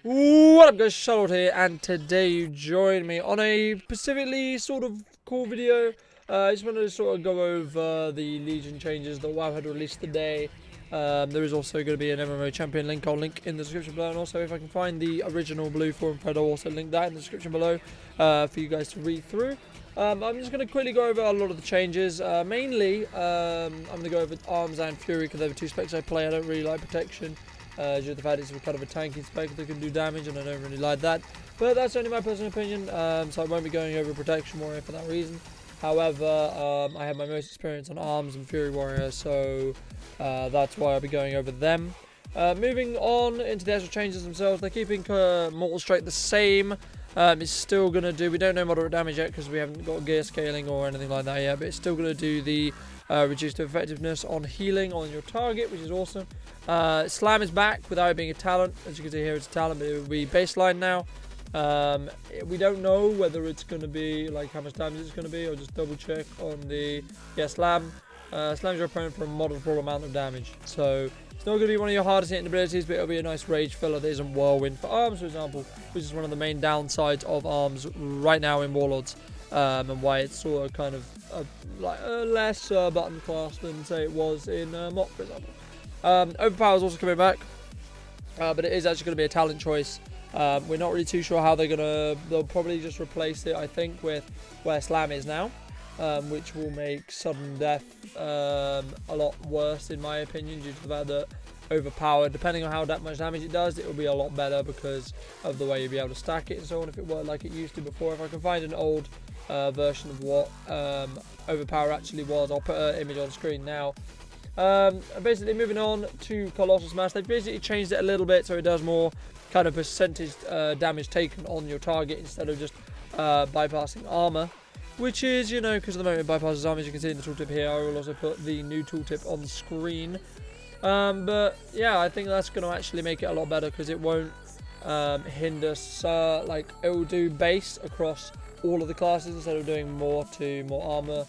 What up guys, Charlotte here, and today you join me on a specifically sort of cool video. I just wanted to sort of go over the Legion changes that WoW had released today. There is also going to be an MMO champion link, I'll link in the description below, and also if I can find the original blue forum thread, I'll also link that in the description below for you guys to read through. I'm just going to quickly go over a lot of the changes. Mainly, I'm going to go over Arms and Fury because they're the two specs I play. I don't really like Protection. Due to the fact it's kind of a tanky spec that can do damage, and I don't really like that. But that's only my personal opinion, so I won't be going over Protection Warrior for that reason. However, I have my most experience on Arms and Fury Warrior, so that's why I'll be going over them. Moving on into the actual changes themselves, they're keeping Mortal Strike the same. It's still going to do, we don't know moderate damage yet because we haven't got gear scaling or anything like that yet, but it's still going to do the reduced effectiveness on healing on your target, which is awesome. Slam is back without it being a talent. As you can see here, it's a talent, but it will be baseline now. We don't know whether it's going to be, like, how much damage it's going to be. I'll just double check on the, Slam. Slams your opponent for a moderate amount of damage. So it's not going to be one of your hardest hitting abilities, but it'll be a nice rage filler that isn't Whirlwind for Arms, for example, which is one of the main downsides of Arms right now in Warlords. And why it's sort of kind of like a less button class than, say, it was in Mock, for example. Overpower is also coming back, but it is actually going to be a talent choice. We're not really too sure how they'll probably just replace it, I think, with where Slam is now, which will make sudden death a lot worse, in my opinion, due to the fact that Overpower, depending on how much damage it does, it will be a lot better because of the way you'll be able to stack it and so on, if it were like it used to before. If I can find an old version of what Overpower actually was, I'll put an image on screen now. Basically, moving on to Colossal Smash, they've basically changed it a little bit so it does more kind of percentage damage taken on your target instead of just bypassing armor, which is, you know, because at the moment it bypasses armor, as you can see in the tooltip here. I will also put the new tooltip on screen. But yeah, I think that's going to actually make it a lot better because it won't hinder, like, it will do base across all of the classes instead of doing more armor.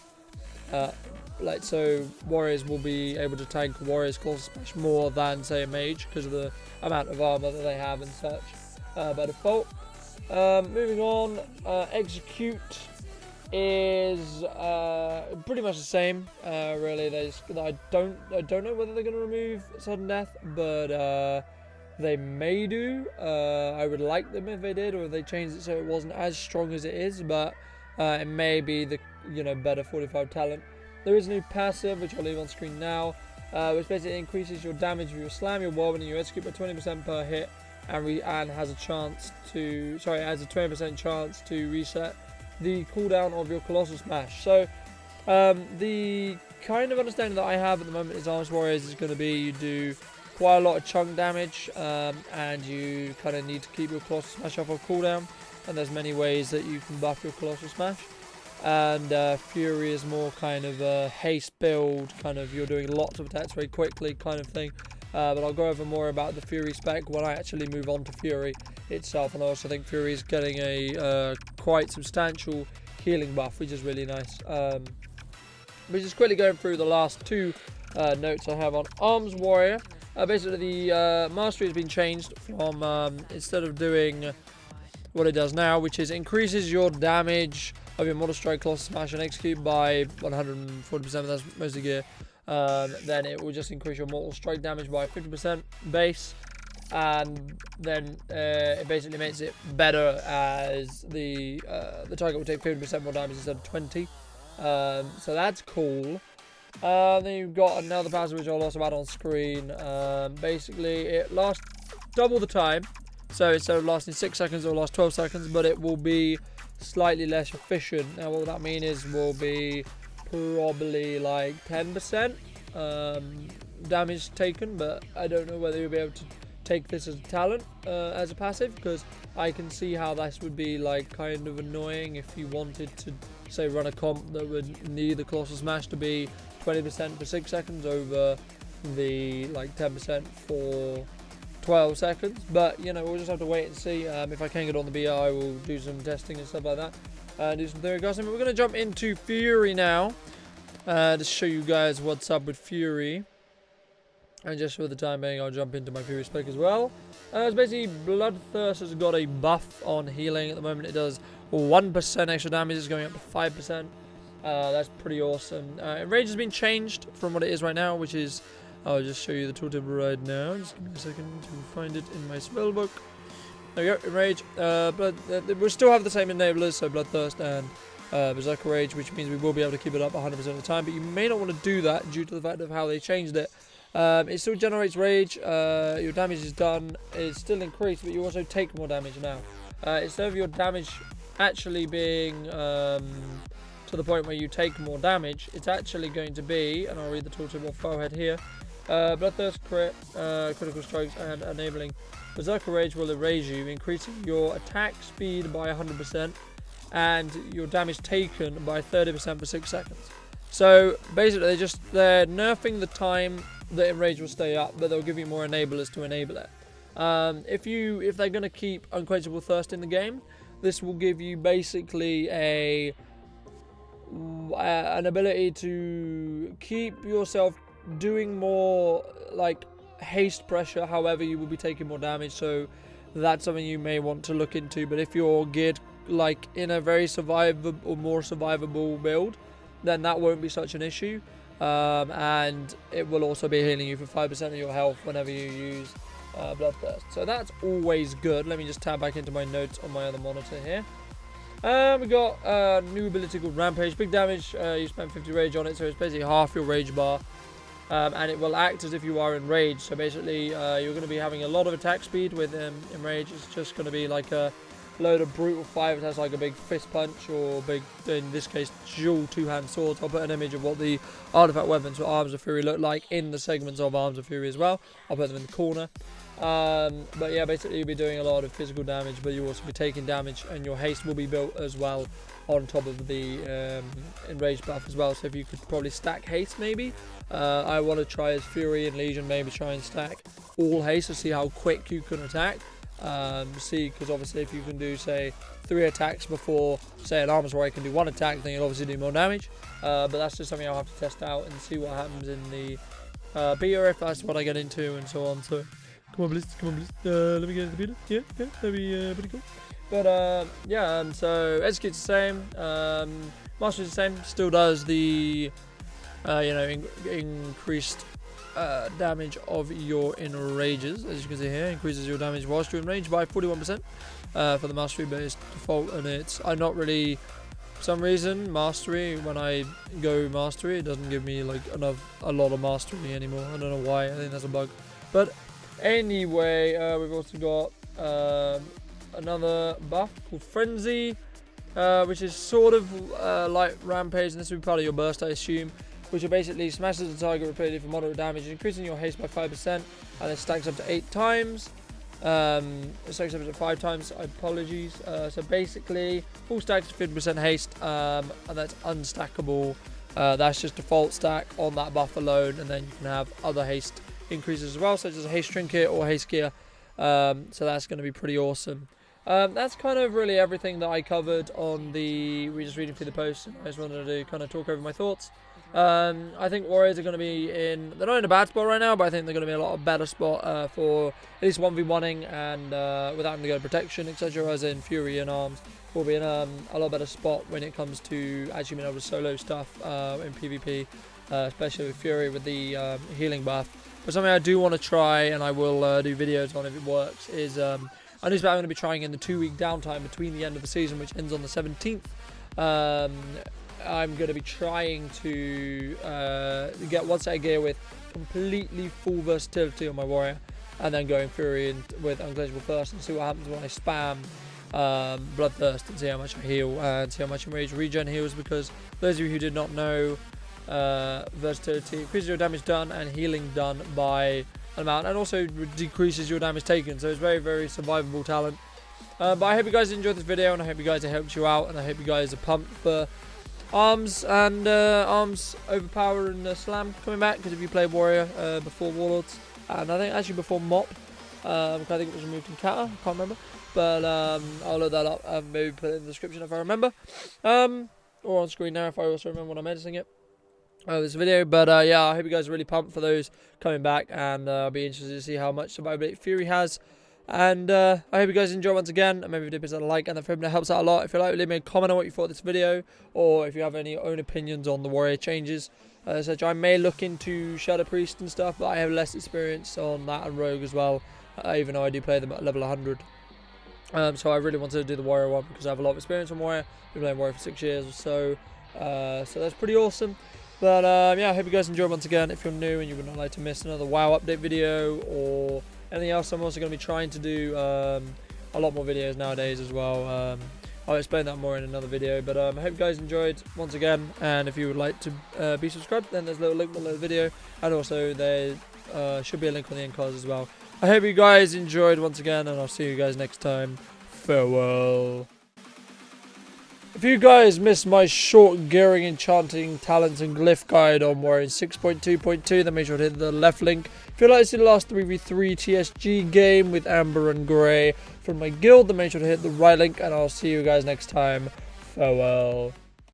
Like, so warriors will be able to tank warriors close smash more than, say, a mage because of the amount of armor that they have and such by default. Moving on, execute is pretty much the same. Really, I don't know whether they're going to remove sudden death, but they may do. I would like them if they did, or if they changed it so it wasn't as strong as it is, but it may be the better 45 talent. There is a new passive, which I'll leave on screen now, which basically increases your damage with your slam, your whirlwind, and your execute by 20% per hit, and has a chance to, has a 20% chance to reset the cooldown of your Colossal Smash. So the kind of understanding that I have at the moment is Arms Warriors is going to be you do quite a lot of chunk damage, and you kind of need to keep your Colossal Smash off of cooldown, and there's many ways that you can buff your Colossal Smash. And Fury is more kind of a haste build, kind of you're doing lots of attacks very quickly kind of thing. But I'll go over more about the Fury spec when I actually move on to Fury itself. And I also think Fury is getting a quite substantial healing buff, which is really nice. But just quickly going through the last two notes I have on Arms Warrior. Basically, the mastery has been changed from instead of doing what it does now, which is increases your damage of your Mortal Strike, Colossal Smash, and Execute by 140%, that's mostly gear. Then it will just increase your Mortal Strike damage by 50% base, and then it basically makes it better as the target will take 50% more damage instead of 20. So that's cool. Then you've got another passive which I'll also add on screen. Basically, it lasts double the time. So instead of lasting 6 seconds, it will last 12 seconds, but it will be slightly less efficient. Now, what that means is will be probably like 10% damage taken, but I don't know whether you'll be able to take this as a talent, as a passive, because I can see how this would be like kind of annoying if you wanted to, say, run a comp that would need the Colossal Smash to be 20% for 6 seconds over the like 10% for 12 seconds, but we'll just have to wait and see. If I can get on the BR, I will do some testing and stuff like that, do some theory casting. But we're going to jump into Fury now, to show you guys what's up with Fury. And just for the time being, I'll jump into my Fury spec as well. It's basically Bloodthirst has got a buff on healing. At the moment, it does 1% extra damage. It's going up to 5%. That's pretty awesome. Enrage has been changed from what it is right now, which is... I'll just show you the tooltip right now. Just give me a second to find it in my spellbook. There we go, Enrage. We'll still have the same enablers, so Bloodthirst and Berserker Rage, which means we will be able to keep it up 100% of the time, but you may not want to do that due to the fact of how they changed it. It still generates rage, your damage is done, it's still increased, but you also take more damage now. Instead of your damage actually being to the point where you take more damage, it's actually going to be, and I'll read the tooltip off forehead here, Bloodthirst crit, critical strokes, and enabling Berserker Rage will erase you, increasing your attack speed by 100%, and your damage taken by 30% for 6 seconds. So basically they're nerfing the time that Enrage will stay up, but they'll give you more enablers to enable it. If they're going to keep Unquenchable Thirst in the game, this will give you basically an ability to keep yourself doing more like haste pressure, however you will be taking more damage, so that's something you may want to look into. But if you're geared like in a very survivable or more survivable build, then that won't be such an issue, and it will also be healing you for 5% of your health whenever you use Bloodthirst, so that's always good. Let me just tab back into my notes on my other monitor here. We got a new ability called Rampage. Big damage, you spend 50 rage on it, so it's basically half your rage bar, and it will act as if you are enraged. So basically you're going to be having a lot of attack speed with enrage. It's just going to be like a load of brutal fire attacks, like a big fist punch or big, in this case, dual two-hand swords. I'll put an image of what the artifact weapons for Arms of Fury look like in the segments of Arms of Fury as well. I'll put them in the corner. But yeah, basically you'll be doing a lot of physical damage, but you'll also be taking damage, and your haste will be built as well on top of the enraged buff as well. So if you could probably stack haste, maybe. I want to try as Fury and Legion, maybe try and stack all haste to see how quick you can attack. Because obviously if you can do, say, 3 attacks before, say, an Armors Warrior can do 1 attack, then you'll obviously do more damage. But that's just something I'll have to test out and see what happens in the beta, if that's what I get into, and so on. So come on, Blitz, let me get into the beta. Yeah, that'd be pretty cool. But yeah, so execute's the same, master's the same, still does the increased damage of your enrages, as you can see here. Increases your damage whilst you're enraged by 41% for the mastery based default, and I'm not really, for some reason, mastery, when I go mastery, it doesn't give me like a lot of mastery anymore. I don't know why. I think that's a bug. But anyway, we've also got another buff called Frenzy, which is sort of like Rampage, and this will be part of your burst, I assume, which will basically smashes the target repeatedly for moderate damage, increasing your haste by 5%, and it stacks up to 8 times. It stacks up to 5 times, apologies. So basically, full stack to 50% haste, and that's unstackable. That's just default stack on that buff alone, and then you can have other haste increases as well, such as a haste trinket or haste gear. So that's going to be pretty awesome. That's kind of really everything that I covered on we're just reading through the post. I just wanted to kind of talk over my thoughts. I think Warriors are going to be they're not in a bad spot right now, but I think they're going to be a lot better spot for at least 1v1ing, and without having to go protection, etc., as in Fury and Arms will be in a lot better spot when it comes to actually being able to solo stuff in PvP, especially with Fury with the healing buff. But something I do want to try, and I will do videos on if it works, is I'm going to be trying in the 2-week downtime between the end of the season, which ends on the 17th. I'm going to be trying to get one set of gear with completely full versatility on my warrior, and then going Fury with Unquenchable Thirst, and see what happens when I spam Bloodthirst, and see how much I heal, and see how much Enrage regen heals, because those of you who did not know, versatility increases your damage done and healing done by an amount, and also decreases your damage taken, so it's very, very survivable talent. But I hope you guys enjoyed this video, and I hope you guys it helped you out, and I hope you guys are pumped for Arms and Arms Overpower and Slam coming back, because if you play Warrior before Warlords, and I think actually before Mop, I think it was removed in Kata, I can't remember, but I'll load that up and maybe put it in the description if I remember, or on screen now if I also remember when I'm editing it. this video. But yeah, I hope you guys are really pumped for those coming back, and I'll be interested to see how much Survival Fury has. And I hope you guys enjoy once again. And maybe dip a like and the favorite, helps out a lot. If you like, leave me a comment on what you thought of this video, or if you have any own opinions on the warrior changes. Such I may look into Shadow Priest and stuff, but I have less experience on that and Rogue as well, even though I do play them at level 100. So I really wanted to do the warrior one because I have a lot of experience on warrior. I've been playing warrior for 6 years or so. So that's pretty awesome. But yeah, I hope you guys enjoy once again. If you're new and you would not like to miss another WoW update video or anything else, I'm also going to be trying to do a lot more videos nowadays as well. I'll explain that more in another video. But I hope you guys enjoyed once again. And if you would like to be subscribed, then there's a little link below the video. And also there should be a link on the end cards as well. I hope you guys enjoyed once again, and I'll see you guys next time. Farewell. If you guys missed my short gearing, enchanting, talents and glyph guide on Warrior 6.2.2, then make sure to hit the left link. If you'd like to see the last 3v3 TSG game with Amber and Grey from my guild, then make sure to hit the right link, and I'll see you guys next time. Farewell.